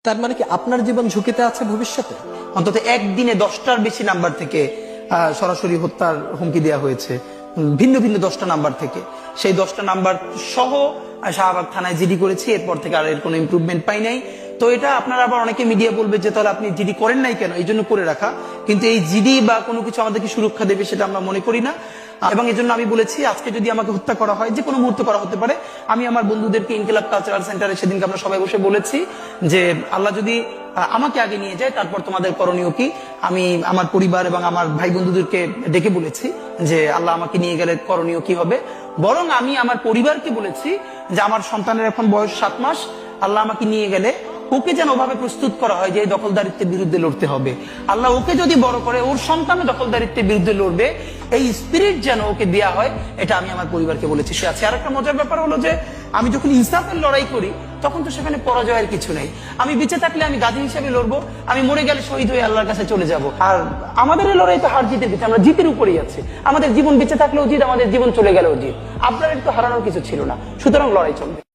তার মানে কি আপনার জীবন ঝুঁকিতে আছে ভবিষ্যতে? অন্তত একদিনে 10টার বেশি নাম্বার থেকে সরাসরি হত্যার হুমকি দেওয়া হয়েছে, ভিন্ন ভিন্ন 10টা নাম্বার থেকে। সেই 10টা নাম্বার সহ শাহবাগ থানায় জিডি করেছি, এরপর থেকে আর এর কোনো ইমপ্রুভমেন্ট পাই নাই। তো এটা আপনারা আবার অনেকে মিডিয়া বলবে যে তাহলে আপনি জিডি করেন নাই কেন, এই জন্য করে রাখা। কিন্তু এই জিডি বা কোনো কিছু আমাদেরকে সুরক্ষা দেবে সেটা আমরা মনে করি না। এবং এই জন্য আমি বলেছি আজকে যদি আমাকে হত্যা করা হয়, যে কোনো মুহূর্তে করা হতে পারে। আমি আমার বন্ধুদেরকে ইনকিলাব কালচারাল সেন্টারে সেদিনকে আমরা সবাই বসে বলেছি যে আল্লাহ যদি আমাকে আগে নিয়ে যায় তারপর তোমাদের করণীয় কি। আমি আমার পরিবার এবং আমার ভাই বন্ধুদেরকে ডেকে বলেছি যে আল্লাহ আমাকে নিয়ে গেলে করণীয় কি হবে। বরং আমি আমার পরিবারকে বলেছি যে আমার সন্তানের এখন বয়স 7 মাস, আল্লাহ আমাকে নিয়ে গেলে ওকে যেন ওভাবে প্রস্তুত করা হয় যে এই দখলদারিত্বের বিরুদ্ধে লড়তে হবে। আল্লাহ ওকে যদি বড় করে ওর সন্তান দখলদারিত্বের বিরুদ্ধে লড়বে, এই স্পিরিট যেন ওকে দেয়া হয়, এটা আমি আমার পরিবারকে বলেছি। সে আছে। আর একটা মজার ব্যাপার হলো যে আমি যখন ইনসাফের লড়াই করি তখন তো সেখানে পরাজয়ের কিছু নেই। আমি বেঁচে থাকলে আমি গাজী হিসেবে লড়বো, আমি মরে গেলে শহীদ হয়ে আল্লাহর কাছে চলে যাব। আর আমাদের এই লড়াই তো হার জিতের ভিতরে, আমরা জিতের উপরেই আছি। আমাদের জীবন বেঁচে থাকলেও জিত, আমাদের জীবন চলে গেলেও জিত। আপনার একটু হারানোর কিছু ছিল না, সুতরাং লড়াই চলবে।